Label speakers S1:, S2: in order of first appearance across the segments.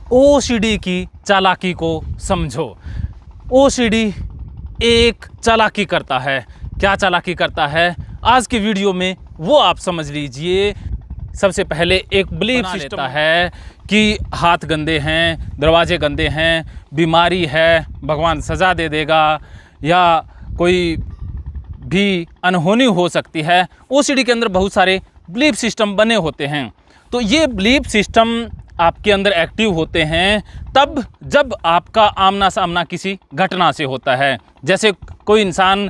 S1: OCD की चालाकी को समझो। ओसीडी एक चालाकी करता है। क्या चालाकी करता है आज की वीडियो में वो आप समझ लीजिए। सबसे पहले एक बिलीफ सिस्टम है कि हाथ गंदे हैं, दरवाजे गंदे हैं, बीमारी है, भगवान सज़ा दे देगा या कोई भी अनहोनी हो सकती है। ओसीडी के अंदर बहुत सारे बिलीफ सिस्टम बने होते हैं। तो ये बिलीफ सिस्टम आपके अंदर एक्टिव होते हैं तब जब आपका आमना सामना किसी घटना से होता है। जैसे कोई इंसान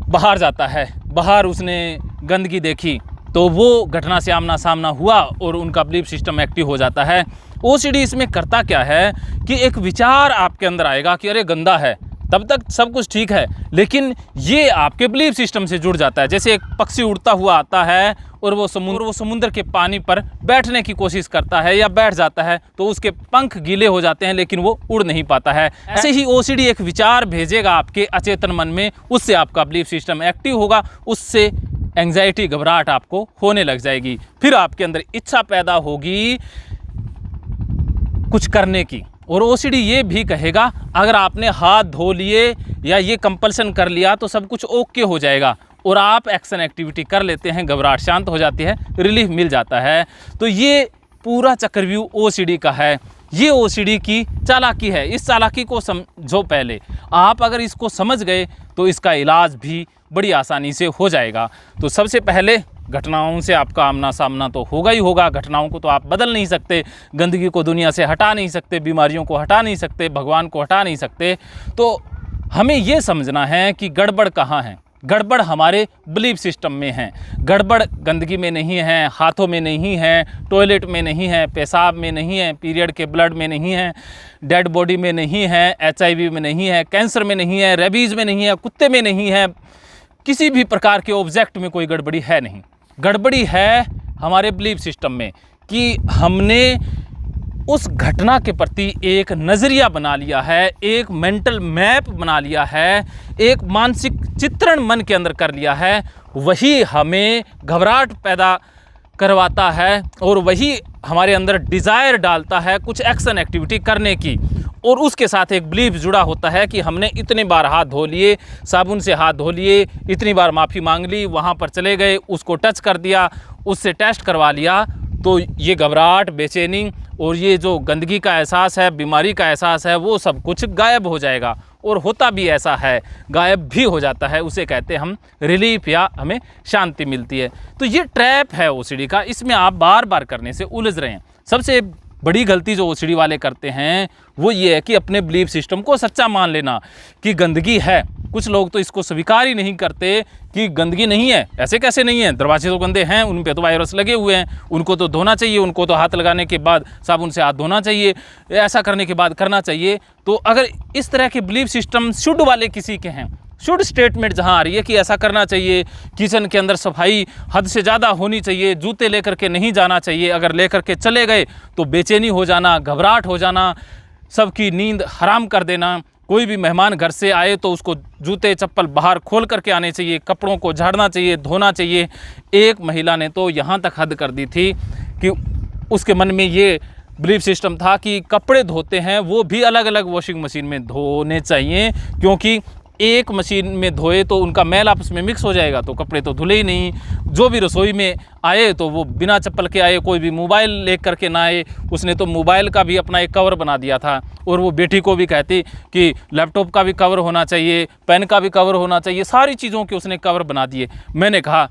S1: बाहर जाता है, बाहर उसने गंदगी देखी तो वो घटना से आमना सामना हुआ और उनका बिलीफ सिस्टम एक्टिव हो जाता है। ओसीडी इसमें करता क्या है कि एक विचार आपके अंदर आएगा कि अरे गंदा है, तब तक सब कुछ ठीक है, लेकिन ये आपके बिलीफ सिस्टम से जुड़ जाता है। जैसे एक पक्षी उड़ता हुआ आता है और वो समुद्र के पानी पर बैठने की कोशिश करता है या बैठ जाता है तो उसके पंख गीले हो जाते हैं लेकिन वो उड़ नहीं पाता है। ऐसे ही ओसीडी एक विचार भेजेगा आपके अचेतन मन में, उससे आपका बिलीफ सिस्टम एक्टिव होगा, उससे एंग्जाइटी, घबराहट आपको होने लग जाएगी। फिर आपके अंदर इच्छा पैदा होगी कुछ करने की। और ओसीडी ये भी कहेगा अगर आपने हाथ धो लिए या ये कंपल्सन कर लिया तो सब कुछ ओके हो जाएगा और आप एक्शन एक्टिविटी कर लेते हैं, घबराहट शांत हो जाती है, रिलीफ मिल जाता है। तो ये पूरा चक्रव्यूह ओसीडी का है। ये ओसीडी की चालाकी है। इस चालाकी को समझो पहले। आप अगर इसको समझ गए तो इसका इलाज भी बड़ी आसानी से हो जाएगा। तो सबसे पहले घटनाओं से आपका आमना सामना तो होगा ही होगा। घटनाओं को तो आप बदल नहीं सकते, गंदगी को दुनिया से हटा नहीं सकते, बीमारियों को हटा नहीं सकते, भगवान को हटा नहीं सकते। तो हमें ये समझना है कि गड़बड़ कहाँ है। गड़बड़ हमारे बिलीफ सिस्टम में है। गड़बड़ गंदगी में नहीं है, हाथों में नहीं है, टॉयलेट में नहीं है, पेशाब में नहीं है, पीरियड के ब्लड में नहीं है, डेड बॉडी में नहीं है, HIV में नहीं है, कैंसर में नहीं है, रेबीज़ में नहीं है, कुत्ते में नहीं है, किसी भी प्रकार के ऑब्जेक्ट में कोई गड़बड़ी है नहीं। गड़बड़ी है हमारे बिलीफ सिस्टम में कि हमने उस घटना के प्रति एक नज़रिया बना लिया है, एक मेंटल मैप बना लिया है, एक मानसिक चित्रण मन के अंदर कर लिया है। वही हमें घबराहट पैदा करवाता है और वही हमारे अंदर डिज़ायर डालता है कुछ एक्शन एक्टिविटी करने की। और उसके साथ एक बिलीफ जुड़ा होता है कि हमने इतने बार हाथ धो लिए, साबुन से हाथ धो लिए, इतनी बार माफ़ी मांग ली, वहाँ पर चले गए, उसको टच कर दिया, उससे टेस्ट करवा लिया, तो ये घबराहट, बेचैनी और ये जो गंदगी का एहसास है, बीमारी का एहसास है, वो सब कुछ गायब हो जाएगा। और होता भी ऐसा है, गायब भी हो जाता है। उसे कहते हैं हम रिलीफ या हमें शांति मिलती है। तो ये ट्रैप है ओसीडी का, इसमें आप बार बार करने से उलझ रहे हैं। सबसे बड़ी गलती जो ओसीडी वाले करते हैं वो ये है कि अपने बिलीफ सिस्टम को सच्चा मान लेना कि गंदगी है। कुछ लोग तो इसको स्वीकार ही नहीं करते कि गंदगी नहीं है। ऐसे कैसे नहीं है, दरवाजे तो गंदे हैं, उन पे तो वायरस लगे हुए हैं, उनको तो धोना चाहिए, उनको तो हाथ लगाने के बाद साबुन से हाथ धोना चाहिए, ऐसा करने के बाद करना चाहिए। तो अगर इस तरह के बिलीफ सिस्टम शुड वाले किसी के हैं, शुड स्टेटमेंट जहाँ आ रही है कि ऐसा करना चाहिए, किचन के अंदर सफाई हद से ज़्यादा होनी चाहिए, जूते लेकर के नहीं जाना चाहिए, अगर लेकर के चले गए तो बेचैनी हो जाना, घबराहट हो जाना, सबकी नींद हराम कर देना, कोई भी मेहमान घर से आए तो उसको जूते चप्पल बाहर खोल करके आने चाहिए, कपड़ों को झाड़ना चाहिए, धोना चाहिए। एक महिला ने तो यहाँ तक हद कर दी थी कि उसके मन में ये बिलीफ सिस्टम था कि कपड़े धोते हैं वो भी अलग अलग वॉशिंग मशीन में धोने चाहिए, क्योंकि एक मशीन में धोए तो उनका मैल आपस में मिक्स हो जाएगा तो कपड़े तो धुले ही नहीं। जो भी रसोई में आए तो वो बिना चप्पल के आए, कोई भी मोबाइल ले करके ना आए। उसने तो मोबाइल का भी अपना एक कवर बना दिया था और वो बेटी को भी कहती कि लैपटॉप का भी कवर होना चाहिए, पेन का भी कवर होना चाहिए, सारी चीज़ों के उसने कवर बना दिए। मैंने कहा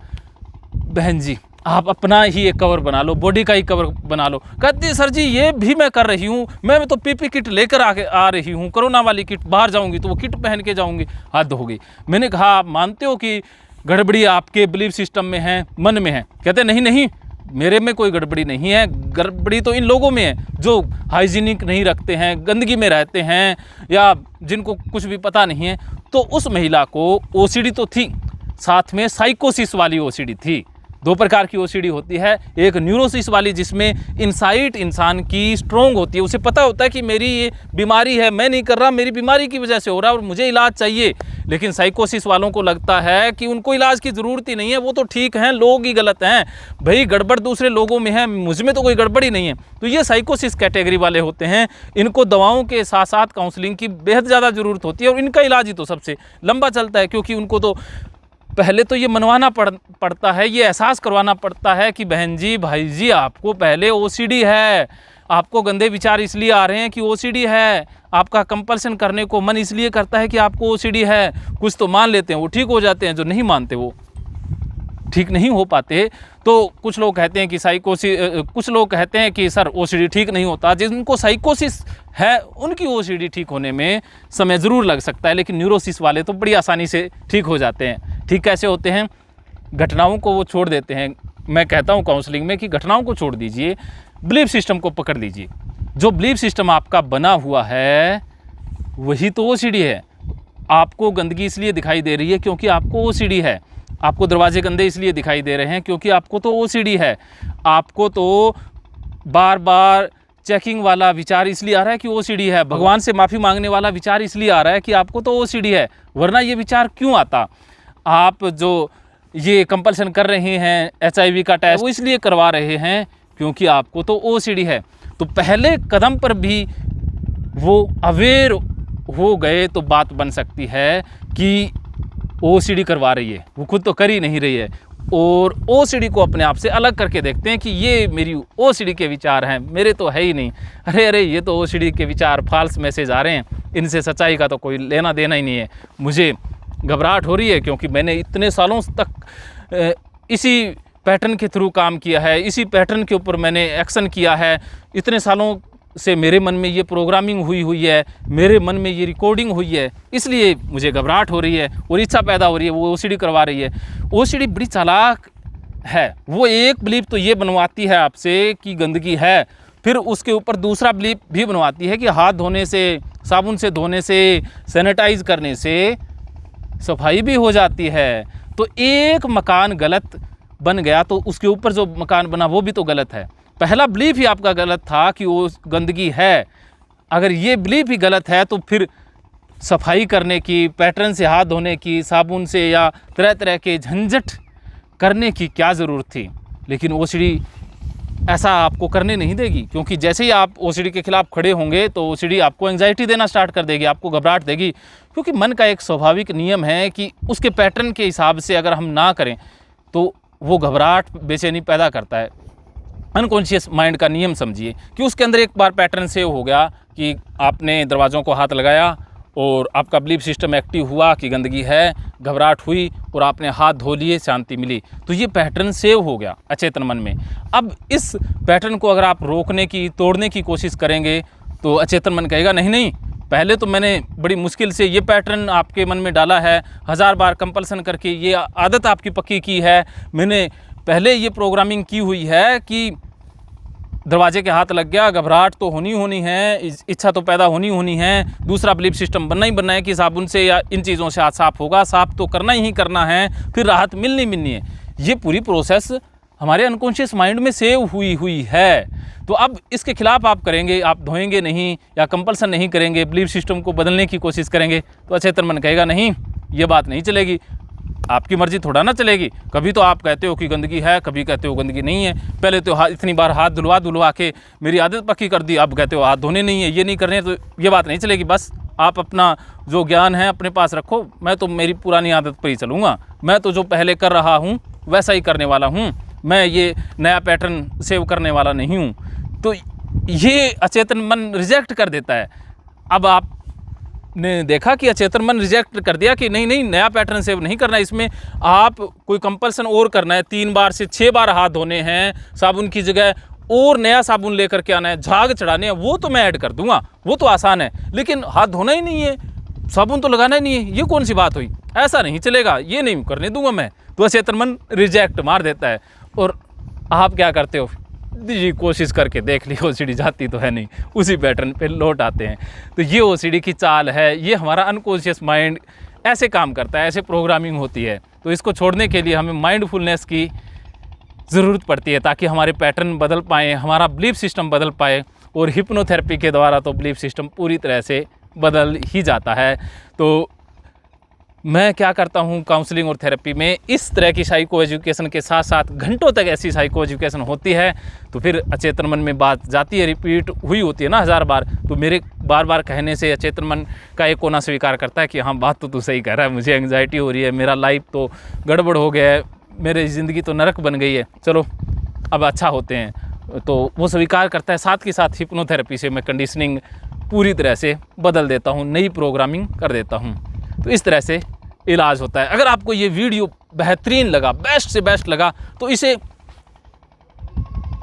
S1: बहन जी आप अपना ही एक कवर बना लो, बॉडी का ही कवर बना लो। कहती सर जी ये भी मैं कर रही हूँ, मैं तो पीपी किट लेकर आ रही हूँ, कोरोना वाली किट, बाहर जाऊँगी तो वो किट पहन के जाऊँगी। हद हो गई। मैंने कहा आप मानते हो कि गड़बड़ी आपके बिलीफ सिस्टम में है, मन में है? कहते नहीं नहीं मेरे में कोई गड़बड़ी नहीं है, गड़बड़ी तो इन लोगों में है जो हाइजीनिक नहीं रखते हैं, गंदगी में रहते हैं या जिनको कुछ भी पता नहीं है। तो उस महिला को ओसीडी तो थी, साथ में साइकोसिस वाली ओसीडी थी। दो प्रकार की ओसीडी होती है, एक न्यूरोसिस वाली जिसमें इनसाइट इंसान की स्ट्रोंग होती है, उसे पता होता है कि मेरी ये बीमारी है, मैं नहीं कर रहा, मेरी बीमारी की वजह से हो रहा है और मुझे इलाज चाहिए, लेकिन साइकोसिस वालों को लगता है कि उनको इलाज की ज़रूरत ही नहीं है, वो तो ठीक हैं, लोग ही गलत हैं, भाई गड़बड़ दूसरे लोगों में है, मुझ में तो कोई गड़बड़ ही नहीं है। तो ये साइकोसिस कैटेगरी वाले होते हैं, इनको दवाओं के साथ साथ काउंसलिंग की बेहद ज़्यादा ज़रूरत होती है, और इनका इलाज ही तो सबसे लंबा चलता है, क्योंकि उनको तो पहले तो ये मनवाना पड़ता है, ये एहसास करवाना पड़ता है कि बहन जी, भाई जी, आपको पहले ओसीडी है, आपको गंदे विचार इसलिए आ रहे हैं कि ओसीडी है, आपका कंपल्सन करने को मन इसलिए करता है कि आपको ओसीडी है। कुछ तो मान लेते हैं, वो ठीक हो जाते हैं, जो नहीं मानते वो ठीक नहीं हो पाते। तो कुछ लोग कहते हैं कि कुछ लोग कहते हैं कि सर ओसीडी ठीक नहीं होता। जिनको साइकोसिस है उनकी ओसीडी ठीक होने में समय ज़रूर लग सकता है, लेकिन न्यूरोसिस वाले तो बड़ी आसानी से ठीक हो जाते हैं। ठीक कैसे होते हैं? घटनाओं को वो छोड़ देते हैं। मैं कहता हूँ काउंसलिंग में कि घटनाओं को छोड़ दीजिए, बिलीफ सिस्टम को पकड़ लीजिए। जो बिलीफ सिस्टम आपका बना हुआ है वही तो ओसीडी है। आपको गंदगी इसलिए दिखाई दे रही है क्योंकि आपको ओसीडी है। आपको दरवाजे गंदे इसलिए दिखाई दे रहे हैं क्योंकि आपको तो ओसीडी है। आपको तो बार बार चेकिंग वाला विचार इसलिए आ रहा है कि ओसीडी है। भगवान से माफ़ी मांगने वाला विचार इसलिए आ रहा है कि आपको तो ओसीडी है, वरना ये विचार क्यों आता? आप जो ये कंपल्सन कर रहे हैं HIV का टेस्ट, वो इसलिए करवा रहे हैं क्योंकि आपको तो ओसीडी है। तो पहले कदम पर भी वो अवेयर हो गए तो बात बन सकती है कि ओसीडी करवा रही है, वो खुद तो कर ही नहीं रही है, और ओसीडी को अपने आप से अलग करके देखते हैं कि ये मेरी ओसीडी के विचार हैं, मेरे तो है ही नहीं। अरे ये तो ओसीडी के विचार, फॉल्स मैसेज आ रहे हैं, इनसे सच्चाई का तो कोई लेना देना ही नहीं है। मुझे घबराहट हो रही है क्योंकि मैंने इतने सालों तक इसी पैटर्न के थ्रू काम किया है, इसी पैटर्न के ऊपर मैंने एक्शन किया है, इतने सालों से मेरे मन में ये प्रोग्रामिंग हुई है, मेरे मन में ये रिकॉर्डिंग हुई है, इसलिए मुझे घबराहट हो रही है और इच्छा पैदा हो रही है, वो ओसीडी करवा रही है। ओसीडी बड़ी चालाक है, वो एक बिलीफ तो ये बनवाती है आपसे कि गंदगी है, फिर उसके ऊपर दूसरा बिलीफ भी बनवाती है कि हाथ धोने से, साबुन से धोने से, सैनिटाइज करने से सफाई भी हो जाती है। तो एक मकान गलत बन गया तो उसके ऊपर जो मकान बना वो भी तो गलत है। पहला बिलीफ ही आपका गलत था कि वो गंदगी है। अगर ये बिलीफ ही गलत है तो फिर सफाई करने की, पैटर्न से हाथ धोने की, साबुन से या तरह तरह के झंझट करने की क्या ज़रूरत थी? लेकिन ओसीडी ऐसा आपको करने नहीं देगी, क्योंकि जैसे ही आप ओसीडी के खिलाफ खड़े होंगे तो ओसीडी आपको एंजाइटी देना स्टार्ट कर देगी, आपको घबराहट देगी, क्योंकि मन का एक स्वाभाविक नियम है कि उसके पैटर्न के हिसाब से अगर हम ना करें तो वो घबराहट, बेचैनी पैदा करता है। अनकॉन्शियस माइंड का नियम समझिए कि उसके अंदर एक बार पैटर्न सेव हो गया कि आपने दरवाज़ों को हाथ लगाया और आपका बिलीफ सिस्टम एक्टिव हुआ कि गंदगी है, घबराहट हुई और आपने हाथ धो लिए, शांति मिली, तो ये पैटर्न सेव हो गया अचेतन मन में। अब इस पैटर्न को अगर आप रोकने की, तोड़ने की कोशिश करेंगे तो अचेतन मन कहेगा नहीं, पहले तो मैंने बड़ी मुश्किल से ये पैटर्न आपके मन में डाला है, 1000 बार कंपल्सन करके ये आदत आपकी पक्की की है, मैंने पहले ये प्रोग्रामिंग की हुई है कि दरवाजे के हाथ लग गया, घबराहट तो होनी है, इच्छा तो पैदा होनी है, दूसरा बिलीफ सिस्टम बनना है कि साबुन से या इन चीज़ों से हाथ साफ होगा, साफ तो करना ही करना है, फिर राहत मिलनी है। ये पूरी प्रोसेस हमारे अनकॉन्शियस माइंड में सेव हुई है। तो अब इसके खिलाफ आप करेंगे, आप धोएंगे नहीं या कंपल्सन नहीं करेंगे, बिलीफ सिस्टम को बदलने की कोशिश करेंगे, तो अचेतन मन कहेगा नहीं, ये बात नहीं चलेगी, आपकी मर्जी थोड़ा ना चलेगी। कभी तो आप कहते हो कि गंदगी है, कभी कहते हो गंदगी नहीं है, पहले तो इतनी बार हाथ धुलवा के मेरी आदत पक्की कर दी, अब कहते हो हाथ धोने नहीं है, ये नहीं करने, तो ये बात नहीं चलेगी। बस आप अपना जो ज्ञान है अपने पास रखो, मैं तो मेरी पुरानी आदत पर ही चलूँगा, मैं तो जो पहले कर रहा हूँ वैसा ही करने वाला हूँ, मैं ये नया पैटर्न सेव करने वाला नहीं हूँ। तो ये अचेतन मन रिजेक्ट कर देता है। अब आपने देखा कि अचेतन मन रिजेक्ट कर दिया कि नहीं, नया पैटर्न सेव नहीं करना, इसमें आप कोई कंपल्सन और करना है, 3 बार से 6 बार हाथ धोने हैं, साबुन की जगह और नया साबुन लेकर के आना है, झाग चढ़ाने हैं, वो तो मैं ऐड कर दूंगा, वो तो आसान है, लेकिन हाथ धोना ही नहीं है, साबुन तो लगाना ही नहीं है, ये कौन सी बात हुई? ऐसा नहीं चलेगा, ये नहीं करने दूंगा मैं। तो अचेतन मन रिजेक्ट मार देता है। और आप क्या करते हो? जी कोशिश करके देख ली, ओसीडी जाती तो है नहीं, उसी पैटर्न पे लौट आते हैं। तो ये ओसीडी की चाल है, ये हमारा अनकॉन्शियस माइंड ऐसे काम करता है, ऐसे प्रोग्रामिंग होती है। तो इसको छोड़ने के लिए हमें माइंडफुलनेस की ज़रूरत पड़ती है ताकि हमारे पैटर्न बदल पाएँ, हमारा बिलीफ सिस्टम बदल पाए। और हिप्नोथेरेपी के द्वारा तो बिलीफ सिस्टम पूरी तरह से बदल ही जाता है। तो मैं क्या करता हूँ काउंसलिंग और थेरेपी में, इस तरह की साइको एजुकेशन के साथ साथ घंटों तक ऐसी साइको एजुकेशन होती है, तो फिर अचेतन मन में बात जाती है, रिपीट हुई होती है ना 1000 बार, तो मेरे बार बार कहने से अचेतन मन का एक कोना स्वीकार करता है कि हाँ बात तो तू सही कह रहा है, मुझे एंग्जाइटी हो रही है, मेरा लाइफ तो गड़बड़ हो गया है, मेरी ज़िंदगी तो नरक बन गई है, चलो अब अच्छा होते हैं, तो वो स्वीकार करता है। साथ के साथ हिप्नोथेरेपी से मैं कंडीशनिंग पूरी तरह से बदल देता हूँ, नई प्रोग्रामिंग कर देता हूँ। तो इस तरह से इलाज होता है। अगर आपको ये वीडियो बेहतरीन लगा, बेस्ट से बेस्ट लगा, तो इसे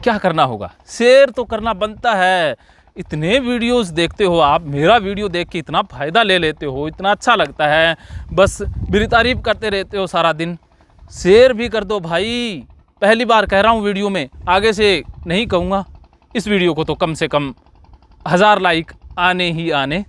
S1: क्या करना होगा, शेयर तो करना बनता है। इतने वीडियोस देखते हो आप, मेरा वीडियो देख के इतना फ़ायदा ले लेते हो, इतना अच्छा लगता है, बस मेरी तारीफ़ करते रहते हो सारा दिन, शेयर भी कर दो भाई। पहली बार कह रहा हूँ वीडियो में, आगे से नहीं कहूँगा। इस वीडियो को तो कम से कम 1000 लाइक आने ही आने।